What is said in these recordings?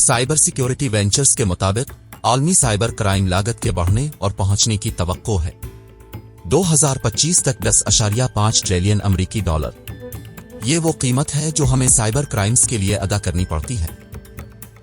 Cyber security ventures के मुताबिक आलमी साइबर क्राइम लागत के बढ़ने और पहुंचने की तवक्को है 2025 तक 10.5 ट्रिलियन अमेरिकी डॉलर। ये वो कीमत है जो हमें साइबर क्राइम्स के लिए अदा करनी पड़ती है।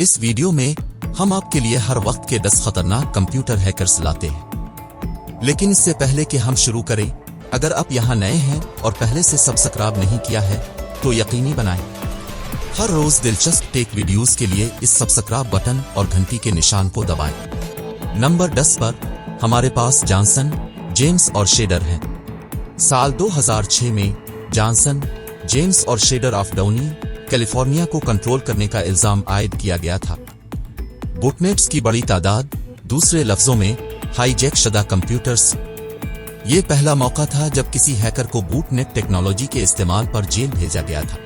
इस वीडियो में हम आपके लिए हर वक्त के 10 खतरनाक कंप्यूटर हैकर्स लाते हैं। लेकिन इससे पहले कि हम शुरू करें, अगर आप यहाँ नए हैं और पहले से सब्सक्राइब नहीं किया है तो यकीनी बनाएं। हर रोज दिलचस्प टेक वीडियोस के लिए इस सब्सक्राइब बटन और घंटी के निशान को दबाएं। नंबर 10 पर हमारे पास जॉनसन, जेम्स और शेडर हैं। साल 2006 में जॉनसन, जेम्स और शेडर ऑफ डाउनी, कैलिफोर्निया को कंट्रोल करने का इल्जाम आयद किया गया था। बॉटनेट्स की बड़ी तादाद, दूसरे लफ्जों में हाईजैक शुदा कंप्यूटर्स। ये पहला मौका था जब किसी हैकर को बूटनेट टेक्नोलॉजी के इस्तेमाल पर जेल भेजा गया था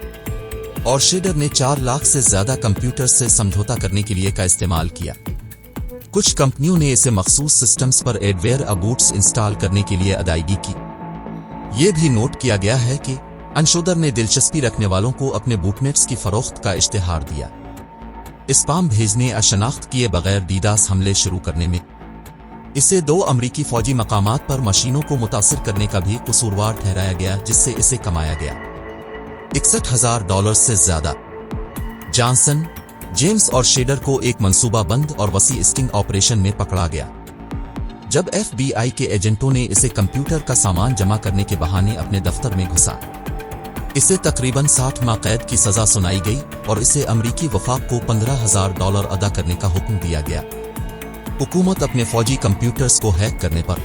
और शेडर ने 4 लाख से ज्यादा कंप्यूटर्स से समझौता करने के लिए का इस्तेमाल किया। कुछ कंपनियों ने इसे मखसूस सिस्टम्स पर एडवेयर बूट्स इंस्टॉल करने के लिए अदायगी की। यह भी नोट किया गया है कि अनशोदर ने दिलचस्पी रखने वालों को अपने बूटनेट्स की फरोख्त का इश्तिहार दिया, स्पैम भेजने या शनाख्त किए बगैर डीडास हमले शुरू करने में। इसे 2 अमरीकी फौजी मकामात पर मशीनों को मुतासिर करने का भी कसूरवार ठहराया गया, जिससे इसे कमाया गया $61,000 से ज्यादा। जॉनसन, जेम्स और शेडर को एक मंसूबाबंद और वसी स्टिंग ऑपरेशन में पकड़ा गया। जब FBI के एजेंटों ने इसे कंप्यूटर का सामान जमा करने के बहाने अपने दफ्तर में घुसा, इसे तकरीबन 60 माह कैद की सजा सुनाई गई और इसे अमरीकी वफाक को $15,000 अदा करने का हुक्म दिया गया, हुकूमत अपने फौजी कंप्यूटर्स को हैक करने पर।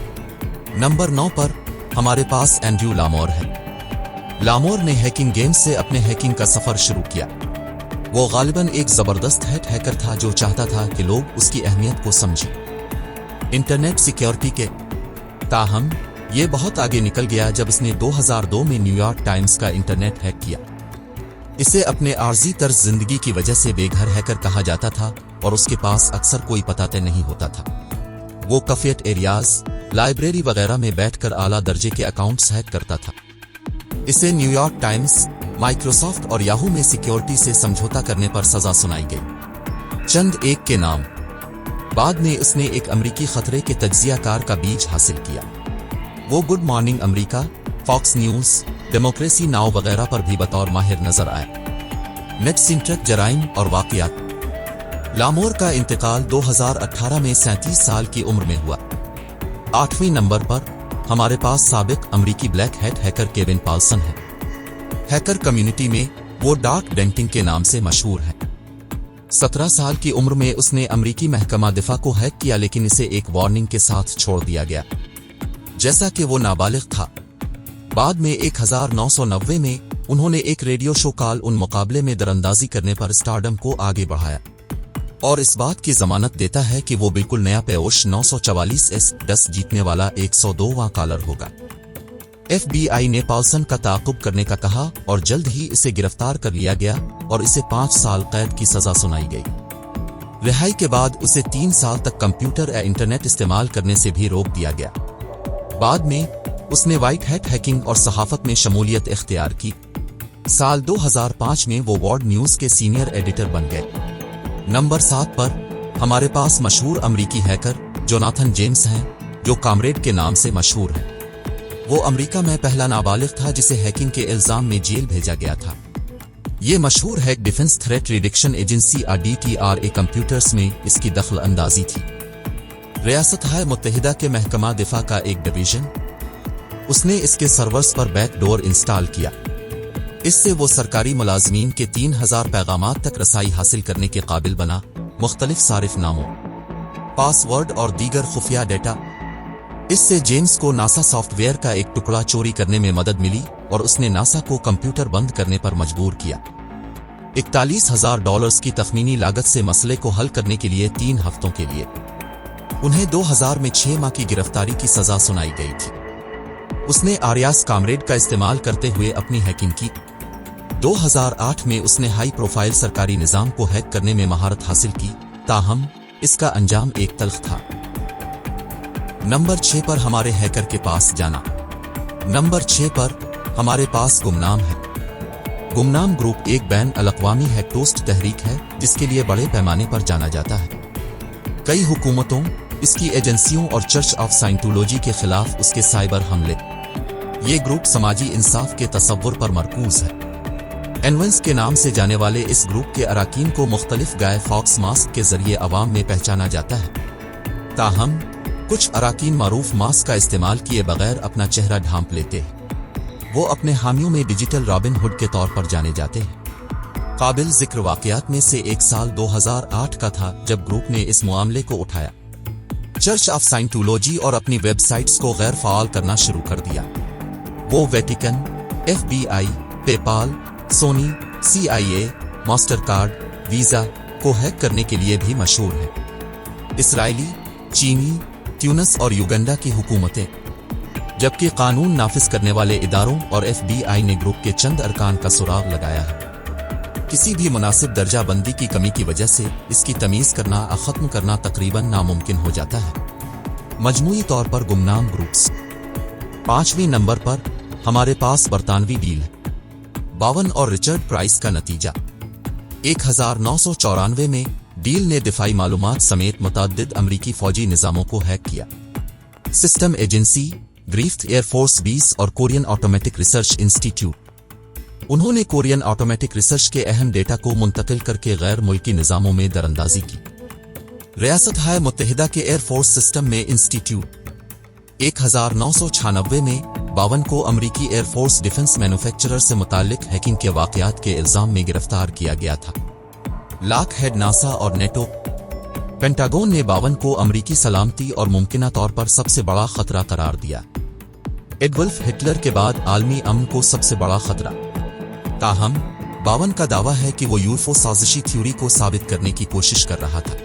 नंबर 9 पर हमारे पास एंड्रयू लामोर है। लामोर ने हैकिंग गेम्स से अपने हैकिंग का सफर शुरू किया। वो गालिबन एक जबरदस्त हेड हैकर था जो चाहता था कि लोग उसकी अहमियत को समझें इंटरनेट सिक्योरिटी के। ताहम ये बहुत आगे निकल गया जब इसने 2002 में न्यूयॉर्क टाइम्स का इंटरनेट हैक किया। इसे अपने आर्जी तर्ज जिंदगी की वजह से बेघर हैकर कहा जाता था और उसके पास अक्सर कोई पता तय नहीं होता था। वो कफेट एरियाज, लाइब्रेरी वगैरह में बैठकर आला दर्जे के अकाउंट्स हैक करता था। इसे न्यूयॉर्क टाइम्स, माइक्रोसॉफ्ट और याहू में सिक्योरिटी से समझौता करने पर सजा सुनाई गई। चंद एक के नाम। बाद में उसने एक अमरीकी खतरे के तज्जियाकार का बीज हासिल किया। वो गुड मॉर्निंग अमरीका, फॉक्स न्यूज, डेमोक्रेसी नाउ वगैरह पर भी बतौर माहिर नजर आए। नेट सिंट्रक जराइम और वाकयात। लामोर का इंतकाल 2018 में 37 साल की उम्र में हुआ। 8वें नंबर पर हमारे पास साबिक अमरीकी ब्लैक हैट हैकर केविन पाल्सन है। हैकर कम्युनिटी में वो डार्क डेंटिंग के नाम से मशहूर है। 17 साल की उम्र में उसने अमरीकी महकमा दिफा को हैक किया, लेकिन इसे एक वार्निंग के साथ छोड़ दिया गया, जैसा कि वो नाबालिग था। बाद में 1990 में उन्होंने एक रेडियो शो कॉल उन मुकाबले में दरअंदाजी करने पर स्टारडम को आगे बढ़ाया और इस बात की जमानत देता है कि वो बिल्कुल नया पेयोश 944S10 जीतने वाला 102वां कॉलर होगा। FBI ने पाल्सन का ताक़ुब करने का कहा और जल्द ही इसे गिरफ्तार कर लिया गया और इसे 5 साल कैद की सजा सुनाई गई। रिहाई के बाद उसे 3 साल तक कंप्यूटर या इंटरनेट इस्तेमाल करने से भी रोक दिया गया। बाद में उसने व्हाइट हैट हैकिंग और सहाफत में शमूलियत इख्तियार की। साल 2005 में वो वर्ल्ड न्यूज के सीनियर एडिटर बन गए। नंबर 7 पर हमारे पास मशहूर अमरीकी हैकर जोनाथन जेम्स हैं, जो कॉमरेड के नाम से मशहूर है। वो अमेरिका में पहला नाबालिग था जिसे हैकिंग के इल्जाम में जेल भेजा गया था। ये मशहूर hack defence threat reduction agency DTRA computers में इसकी दखल अंदाजी थी। रियासत मुत्तहिदा के महकमा दिफा का एक डिवीजन। उसने इसके सर्वर्स पर बैकडोर इंस्टॉल किया। इससे वो सरकारी मुलाजमीन के 3000 पैगामात तक रसाई हासिल करने के काबिल बना, मुख्तलिफ सारिफ नामों, पासवर्ड और दीगर खुफिया डेटा। इससे जेम्स को नासा सॉफ्टवेयर का एक टुकड़ा चोरी करने में मदद मिली और उसने नासा को कंप्यूटर बंद करने पर मजबूर किया। $41,000 की तखमीनी लागत से मसले को हल करने के लिए 3 हफ्तों के लिए उन्हें 2000 में 6 माह की गिरफ्तारी की सजा सुनाई गई थी। उसने आरियास कॉमरेड का इस्तेमाल करते हुए अपनी हैकिंग की। 2008 में उसने हाई प्रोफाइल सरकारी निजाम को हैक करने में महारत हासिल की, ताहम इसका अंजाम एक तल्ख था। नंबर 6 पर हमारे हैकर के पास जाना। नंबर 6 पर हमारे पास गुमनाम है। गुमनाम ग्रुप एक बैन अल-अक़वामी हैकटोस्ट तहरीक है जिसके लिए बड़े पैमाने पर जाना जाता है। कई हुकूमतों, इसकी एजेंसियों और चर्च ऑफ साइंटोलॉजी के खिलाफ उसके साइबर हमले। ये ग्रुप समाजी इंसाफ के तसव्वुर पर मरकूज है। एनवंस के नाम से जाने वाले इस ग्रुप के अराकीन को मुख्तलिफ गाय फॉक्स मास्क के जरिए अवाम में पहचाना जाता है। ताहम कुछ अराकीन मारूफ मास्क का इस्तेमाल किए बगैर अपना चेहरा ढांप लेते हैं। वो अपने हामियों में डिजिटल रॉबिन हुड के तौर पर जाने जाते हैं। काबिल जिक्र वाकयात में से एक साल 2008 का था जब ग्रुप ने इस मामले को उठाया। चर्च ऑफ साइंटोलॉजी और अपनी वेबसाइट्स को गैर फाल करना शुरू कर दिया। वो Vatican, FBI, PayPal, Sony, CIA, Mastercard, visa को हैक करने के लिए भी मशहूर है। इसराइली, चीनी, ट्यूनिस और युगांडा की हुकूमतें, जबकि कानून नाफिज करने वाले इदारों और FBI ने ग्रुप के चंद अरकान का सुराग लगाया है। किसी भी मुनासिब दर्जा बंदी की कमी की वजह से इसकी तमीज करना और खत्म करना तकरीबन नामुमकिन हो जाता है। मजमूई तौर पर गुमनाम ग्रुप्स। 5वें नंबर पर हमारे पास बरतानवी डील है। बावन और रिचर्ड प्राइस का नतीजा। 1994 में डील ने दिफाई मालूमात समेत मुतअद्दिद अमरीकी फौजी निजामों को हैक किया। सिस्टम एजेंसी, ग्रीफ्ट एयरफोर्स बेस और कोरियन ऑटोमेटिक रिसर्च इंस्टीट्यूट। उन्होंने कोरियन ऑटोमेटिक रिसर्च के अहम डेटा को मुंतकिल करके गैर मुल्की निजामों में दरअंदाजी की। रियासत-ए मुत्तहिदा के एयरफोर्स सिस्टम में इंस्टीट्यूट। 1996 में 52 को अमरीकी एयरफोर्स डिफेंस मैन्युफैक्चरर से मुताल्लिक हैकिंग के वाकयात के इल्जाम में गिरफ्तार किया गया था। लॉकहीड, नासा और नेटो। पेंटागन ने 52 को अमरीकी सलामती और मुमकिना तौर पर सबसे बड़ा खतरा करार दिया। एडोल्फ हिटलर के बाद आलमी अमन को सबसे बड़ा खतरा। ताहम 52 का दावा है कि वो यूएफओ साजिशी थ्योरी को साबित करने की कोशिश कर रहा था।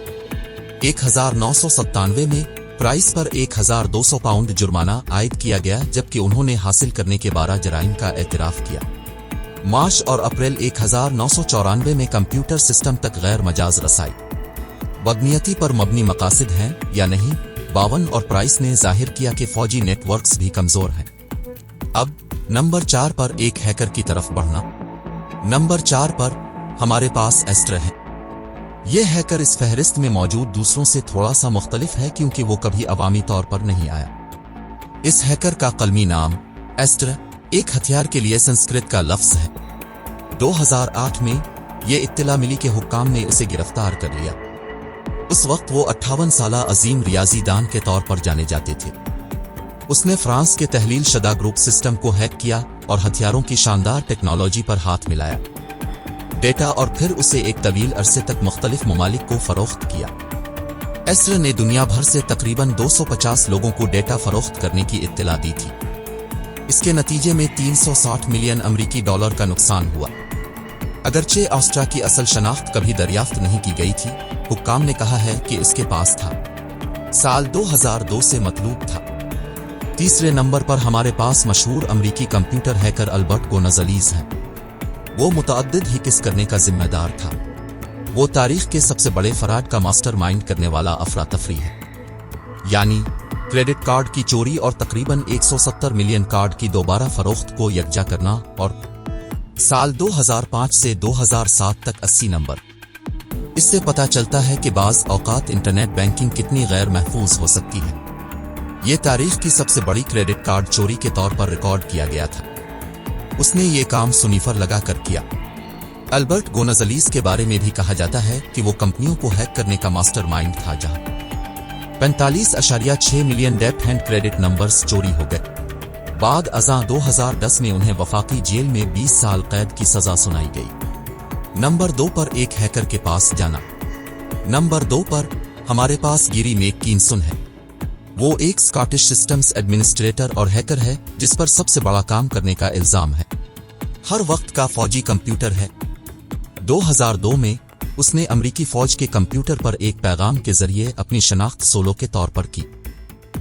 1997 में प्राइस पर 1200 पाउंड जुर्माना आयद किया गया जबकि उन्होंने हासिल करने के 12 जराइम का एतराफ किया। मार्च और अप्रैल 1994 में कंप्यूटर सिस्टम तक गैर मजाज रसाई। बदनीयती पर मबनी मकासद हैं या नहीं, 52 और प्राइस ने जाहिर किया कि फौजी नेटवर्क्स भी कमजोर हैं। अब नंबर 4 पर एक हैकर की तरफ बढ़ना। नंबर 4 पर हमारे पास एस्ट्र है। यह हैकर इस फहरिस्त में मौजूद दूसरों से थोड़ा सा मुख्तलिफ है क्योंकि वो कभी अवामी तौर पर नहीं आया। इस हैकर का कलमी नाम एस्ट्र एक हथियार के लिए संस्कृत का लफ्ज है। 2008 में यह इत्तला मिली कि हुक्काम ने उसे गिरफ्तार कर लिया। उस वक्त वो 58 साला अजीम रियाजीदान के तौर पर जाने जाते थे। उसने फ्रांस के तहलील शदा ग्रुप सिस्टम को हैक किया और हथियारों की शानदार टेक्नोलॉजी पर हाथ मिलाया डेटा और फिर उसे एक तवील अरसे तक मुख्तलिफ ममालिक को फरोख्त किया। एस्ट्र ने दुनिया भर से तकरीबन 250 लोगों को डेटा फरोख्त करने की इत्तला दी थी। इसके नतीजे में 360 मिलियन अमरीकी डॉलर का नुकसान हुआ। अगरचे ऑस्ट्रा की असल शनाख्त कभी दरियाफ्त नहीं की गई थी, हुक्काम ने कहा है कि इसके पास था। साल 2002 से मतलूब था। तीसरे नंबर पर हमारे पास मशहूर अमरीकी कंप्यूटर हैकर अल्बर्ट गोनज़लीज़ हैं। वो मुतअद्दिद हिकिस करने का जिम्मेदार था। वो तारीख के सबसे बड़े फराड का मास्टरमाइंड करने वाला अफरा तफरी है, यानी क्रेडिट कार्ड की चोरी और तकरीबन 170 मिलियन कार्ड की दोबारा फरोख्त को यकजा करना। और साल 2005 से 2007 तक 80 नंबर। इससे पता चलता है कि बाज़ औकात इंटरनेट बैंकिंग कितनी गैर महफूज हो सकती है। ये तारीख की सबसे बड़ी क्रेडिट कार्ड चोरी के तौर पर रिकॉर्ड किया गया था। उसने ये काम सुनीफर लगाकर किया। अल्बर्ट गोनज़लीज़ के बारे में भी कहा जाता है कि वो कंपनियों को हैक करने का मास्टरमाइंड था, जहां 45.6 मिलियन डेब्ट हैंड क्रेडिट नंबर्स चोरी हो गए। बाद अज़ां 2010 में उन्हें वफाकी जेल में 20 साल कैद की सजा सुनाई गई। नंबर 2 पर एक हैकर के पास जाना। नंबर 2 पर हमारे पास गिरी मैककिनसन है। वो एक स्कॉटिश सिस्टम्स एडमिनिस्ट्रेटर और हैकर है जिस पर सबसे बड़ा काम करने का इल्जाम है। हर वक्त का फौजी कंप्यूटर है। 2002 में उसने अमरीकी फौज के कंप्यूटर पर एक पैगाम के जरिए अपनी शनाख्त सोलो के तौर पर की।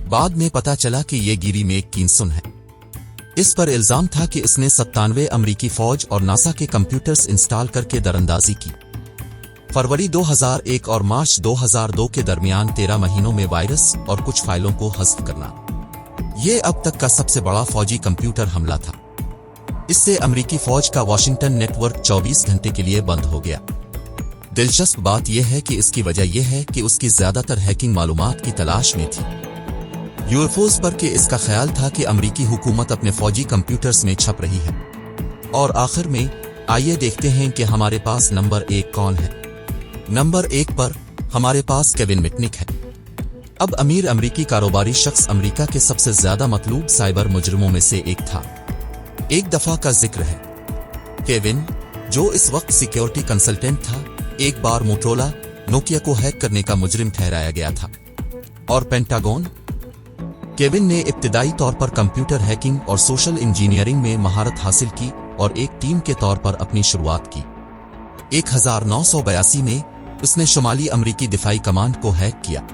बाद में पता चला कि ये गिरी मैककिनसन है। इस पर इल्जाम था कि इसने 97 अमरीकी फौज और नासा के कंप्यूटर्स इंस्टॉल करके दरअंदाजी की। फरवरी 2001 और मार्च 2002 के दरमियान 13 महीनों में वायरस और कुछ फाइलों को हज़्फ करना। ये अब तक का सबसे बड़ा फौजी कंप्यूटर हमला था। इससे अमरीकी फौज का वाशिंगटन नेटवर्क 24 घंटे के लिए बंद हो गया। दिलचस्प बात यह है कि इसकी वजह यह है कि उसकी ज्यादातर हैकिंग मालूमात की तलाश में थी। यूएफओज पर के इसका ख्याल था कि अमरीकी हुकूमत अपने फौजी कंप्यूटर्स में छप रही है। और आखिर में आइए देखते हैं कि हमारे पास नंबर 1 कौन है। नंबर 1 पर हमारे पास केविन मिटनिक है। अब अमीर अमरीकी कारोबारी शख्स अमरीका के सबसे ज्यादा मतलूब साइबर मुजरिमों में से एक था। एक दफा का जिक्र है, केविन, जो इस वक्त सिक्योरिटी कंसल्टेंट था, एक बार मोटोरोला नोकिया को हैक करने का मुजरिम ठहराया गया था। और पेंटागन? केविन ने इब्तिदाई तौर पर कंप्यूटर हैकिंग और सोशल इंजीनियरिंग में महारत हासिल की और एक टीम के तौर पर अपनी शुरुआत की। 1982 में उसने शुमाली अमरीकी दिफाई कमांड को हैक किया।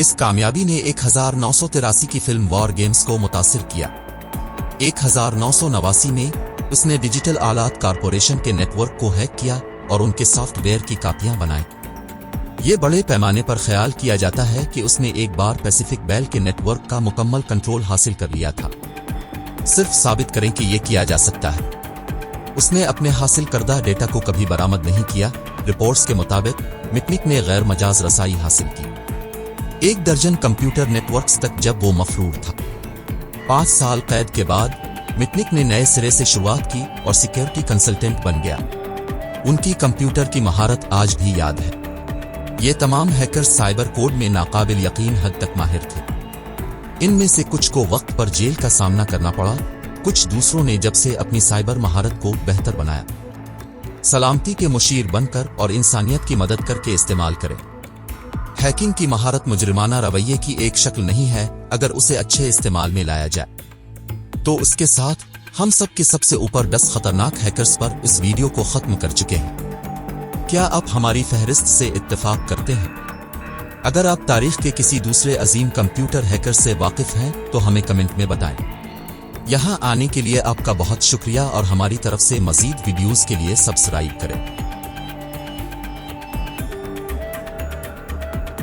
इस कामयाबी ने 1983 की फिल्म वॉर गेम्स को मुतासिर किया। 1989 में उसने डिजिटल आलात कारपोरेशन के नेटवर्क को हैक किया और उनके सॉफ्टवेयर की कापियां बनाई। ये बड़े पैमाने पर ख्याल किया जाता है कि उसने एक बार पैसिफिक बेल के नेटवर्क का मुकम्मल कंट्रोल हासिल कर लिया था। सिर्फ साबित करें कि यह किया जा सकता है। उसने अपने हासिल करदा डेटा को कभी बरामद नहीं किया। रिपोर्ट्स के मुताबिक मिटनिक ने गैर मजाज रसाई हासिल की 1 दर्जन कंप्यूटर नेटवर्क्स तक जब वो मफरूर था। 5 साल कैद के बाद मिटनिक ने नए सिरे से शुरुआत की और सिक्योरिटी कंसल्टेंट बन गया। उनकी कंप्यूटर की महारत आज भी याद है। ये तमाम हैकर्स साइबर कोड में नाकाबिल यकीन हद तक माहिर थे। इनमें से कुछ को वक्त पर जेल का सामना करना पड़ा, कुछ दूसरों ने जब से अपनी साइबर महारत को बेहतर बनाया। सलामती के मुशीर बनकर और इंसानियत की मदद करके इस्तेमाल करें। हैकिंग की महारत मुजरिमाना रवैये की एक शक्ल नहीं है अगर उसे अच्छे इस्तेमाल में लाया जाए। तो उसके साथ हम सब के सबसे ऊपर 10 खतरनाक हैकर्स पर इस वीडियो को खत्म कर चुके हैं। क्या आप हमारी फहरिस्त से इत्तेफाक करते हैं? अगर आप तारीख के किसी दूसरे अजीम कंप्यूटर हैकर से वाकिफ हैं तो हमें कमेंट में बताएं। यहाँ आने के लिए आपका बहुत शुक्रिया और हमारी तरफ से मजीद वीडियोस के लिए सब्सक्राइब करें।